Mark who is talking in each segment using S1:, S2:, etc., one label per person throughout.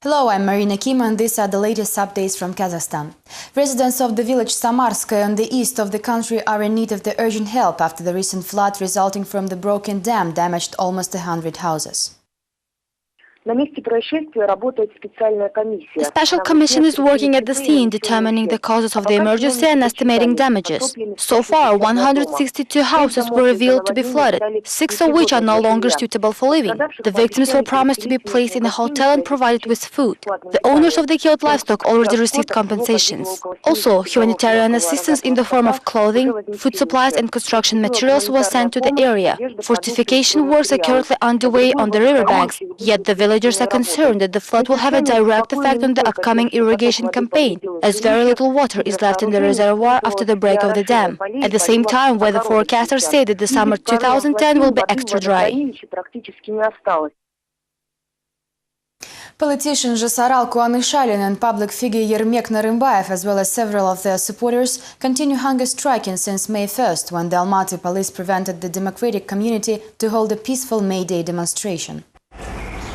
S1: Hello, I'm Marina Kim, and these are the latest updates from Kazakhstan. Residents of the village Samarskaya on the east of the country are in need of the urgent help after the recent flood resulting from the broken dam damaged almost 100 houses.
S2: A special commission is working at the scene, determining the causes of the emergency and estimating damages. So far, 162 houses were revealed to be flooded, 6 of which are no longer suitable for living. The victims were promised to be placed in a hotel and provided with food. The owners of the killed livestock already received compensations. Also, humanitarian assistance in the form of clothing, food supplies and construction materials was sent to the area. Fortification works are currently underway on the riverbanks, yet the villagers are concerned that the flood will have a direct effect on the upcoming irrigation campaign, as very little water is left in the reservoir after the break of the dam. At the same time, weather forecasters say that the summer 2010 will be extra dry.
S1: Politician Jasaral Kuanyshalin and public figure Yermek Narymbayev, as well as several of their supporters, continue hunger striking since May 1st, when the Almaty police prevented the democratic community to hold a peaceful May Day demonstration.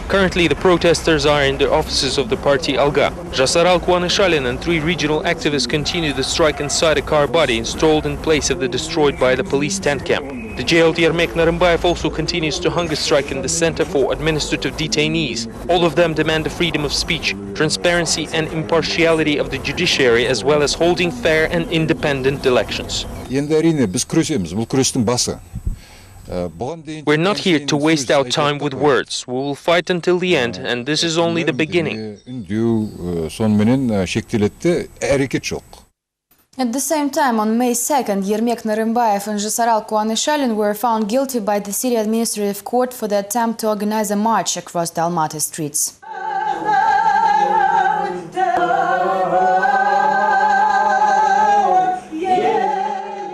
S3: Currently, the protesters are in the offices of the party Alga. Jasaral Kuanyshalin and 3 regional activists continue the strike inside a car body installed in place of the destroyed by the police tent camp. The jailed Yermek Narymbayev also continues to hunger strike in the Center for Administrative Detainees. All of them demand the freedom of speech, transparency and impartiality of the judiciary, as well as holding fair and independent elections. We're not here to waste our time with words. We will fight until the end, and this is only the beginning.
S1: At the same time, on May 2nd, Yermek Narymbayev and Jasaral Kuanyshalin were found guilty by the city administrative court for the attempt to organize a march across the Almaty streets.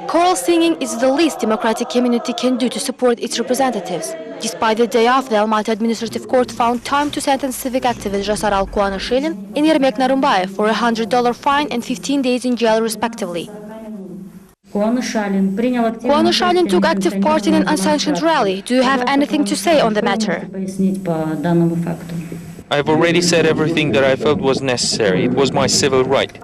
S2: Choral singing is the least democratic community can do to support its representatives. Despite the day off, the Almaty Administrative Court found time to sentence civic activist Jasaral Kuanyshalin and Yermek Narymbayev for a $100 fine and 15 days in jail, respectively. Kuanyshalin took active part in an unsanctioned rally. Do you have anything to say on the matter?
S3: I've already said everything that I felt was necessary. It was my civil right.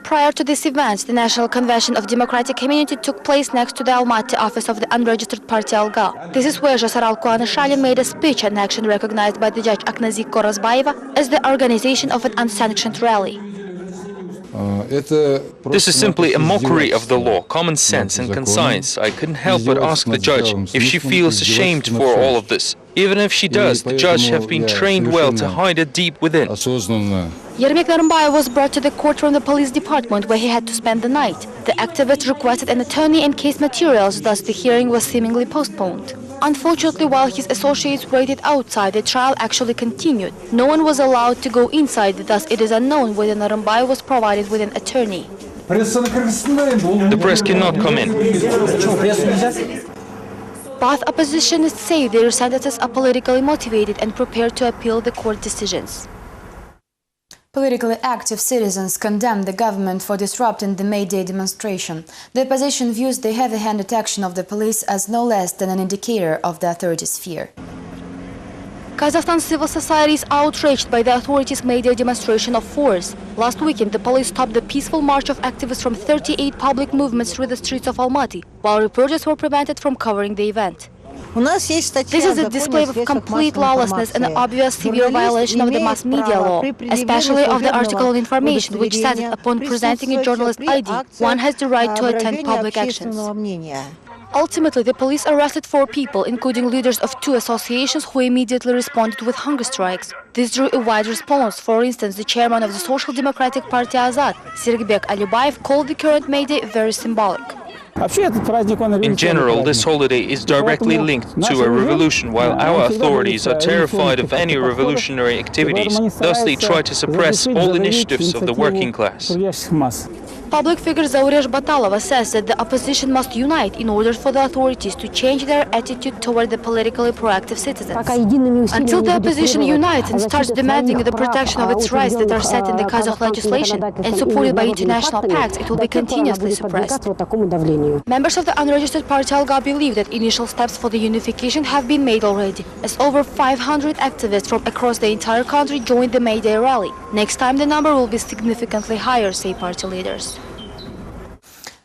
S2: Prior to this event, the National Convention of Democratic Community took place next to the Almaty office of the unregistered party Alga. This is where Jasaral Kuanyshalin made a speech, an action recognized by the judge Aknazik Korazbayeva as the organization of an unsanctioned rally.
S3: This is simply a mockery of the law, common sense and conscience. I couldn't help but ask the judge if she feels ashamed for all of this. Even if she does, the judge have been trained well to hide it deep within.
S2: Yermek Narymbayev was brought to the court from the police department, where he had to spend the night. The activist requested an attorney and case materials, thus the hearing was seemingly postponed. Unfortunately, while his associates waited outside, the trial actually continued. No one was allowed to go inside, thus it is unknown whether Narymbayev was provided with an attorney.
S3: The press cannot come in.
S2: Both oppositionists say their sentences are politically motivated and prepared to appeal the court decisions.
S1: Politically active citizens condemned the government for disrupting the May Day demonstration. The opposition views the heavy-handed action of the police as no less than an indicator of the authorities' fear.
S2: Kazakhstan civil society is outraged by the authorities' May Day demonstration of force. Last weekend, the police stopped the peaceful march of activists from 38 public movements through the streets of Almaty, while reporters were prevented from covering the event. This is a display of complete lawlessness and an obvious severe violation of the mass media law, especially of the article on information, which says that upon presenting a journalist ID, one has the right to attend public actions. Ultimately, the police arrested 4 people, including leaders of 2 associations who immediately responded with hunger strikes. This drew a wide response. For instance, the chairman of the Social Democratic Party Azad, Sergbek Alibayev, called the current May Day very symbolic.
S3: In general, this holiday is directly linked to a revolution, while our authorities are terrified of any revolutionary activities. Thus, they try to suppress all initiatives of the working class.
S2: Public figure Zauresh Batalova says that the opposition must unite in order for the authorities to change their attitude toward the politically proactive citizens. Until the opposition unites and starts demanding the protection of its rights that are set in the Kazakh legislation and supported by international pacts, it will be continuously suppressed. Members of the unregistered party Alga believe that initial steps for the unification have been made already, as over 500 activists from across the entire country joined the May Day rally. Next time the number will be significantly higher, say party leaders.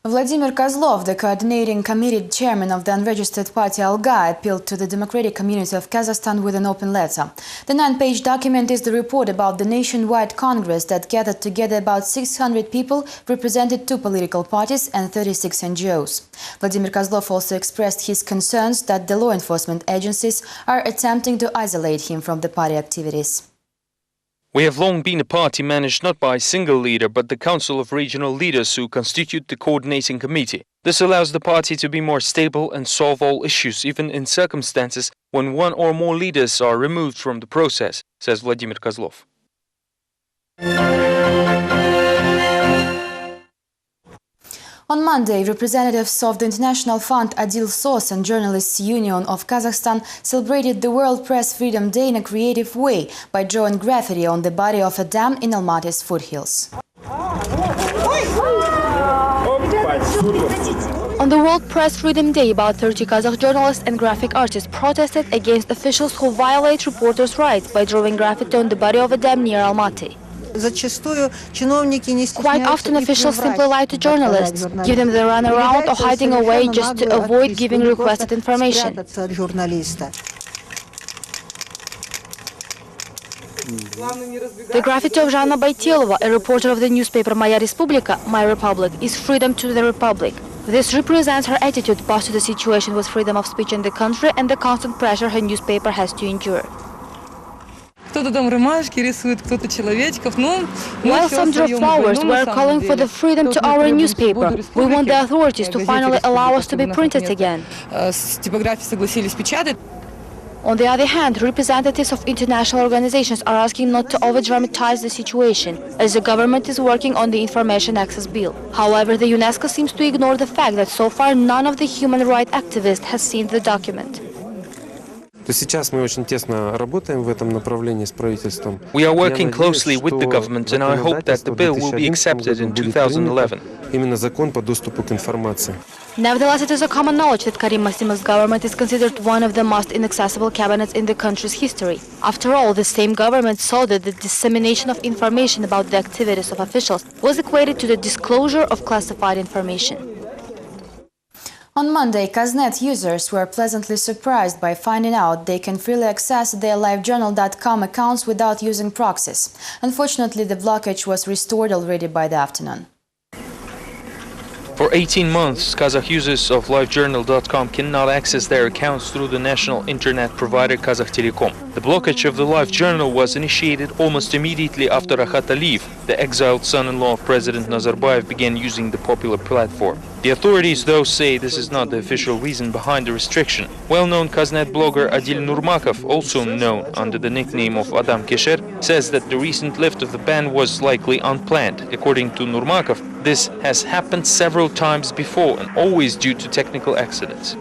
S1: Vladimir Kozlov, the coordinating committee chairman of the unregistered party Alga, appealed to the democratic community of Kazakhstan with an open letter. The 9-page document is the report about the nationwide congress that gathered together about 600 people, represented 2 political parties and 36 NGOs. Vladimir Kozlov also expressed his concerns that the law enforcement agencies are attempting to isolate him from the party activities.
S3: We have long been a party managed not by a single leader, but the Council of Regional Leaders who constitute the coordinating committee. This allows the party to be more stable and solve all issues, even in circumstances when one or more leaders are removed from the process, says Vladimir Kozlov.
S1: On Monday, representatives of the International Fund Adil Sos and Journalists Union of Kazakhstan celebrated the World Press Freedom Day in a creative way by drawing graffiti on the body of a dam in Almaty's foothills.
S2: On the World Press Freedom Day, about 30 Kazakh journalists and graphic artists protested against officials who violate reporters' rights by drawing graffiti on the body of a dam near Almaty. Quite often officials simply lie to journalists, give them the runaround or hiding away just to avoid giving requested information. The graffiti of Zhanna Baitelova, a reporter of the newspaper Moya Respublika, My Republic, is freedom to the Republic. This represents her attitude both to the situation with freedom of speech in the country and the constant pressure her newspaper has to endure.
S4: While
S2: some draw flowers, we are calling for the freedom to our newspaper. We want the authorities to finally allow us to be printed again. On the other hand, representatives of international organizations are asking not to over-dramatize the situation, as the government is working on the Information Access Bill. However, the UNESCO seems to ignore the fact that so far none of the human rights activists has seen the document.
S3: We are working closely with the government, and I hope that the bill will be accepted in 2011.
S2: Nevertheless, it is a common knowledge that Karim Masimov's government is considered one of the most inaccessible cabinets in the country's history. After all, the same government saw that the dissemination of information about the activities of officials was equated to the disclosure of classified information.
S1: On Monday, Kaznet users were pleasantly surprised by finding out they can freely access their livejournal.com accounts without using proxies. Unfortunately, the blockage was restored already by the afternoon.
S3: For 18 months, Kazakh users of livejournal.com cannot access their accounts through the national internet provider Kazakhtelecom. The blockage of the LiveJournal was initiated almost immediately after Rahat Aliyev, the exiled son-in-law of President Nazarbayev, began using the popular platform. The authorities, though, say this is not the official reason behind the restriction. Well-known Kaznet blogger Adil Nurmakov, also known under the nickname of Adam Kesher, says that the recent lift of the ban was likely unplanned. According to Nurmakov, this has happened several times before and always due to technical accidents.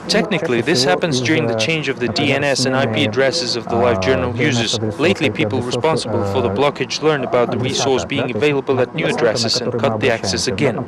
S3: Technically, this happens during the change of the DNS and IP addresses of the LiveJournal users. Lately, people responsible for the blockage learned about the resource being available at new addresses and cut the access again.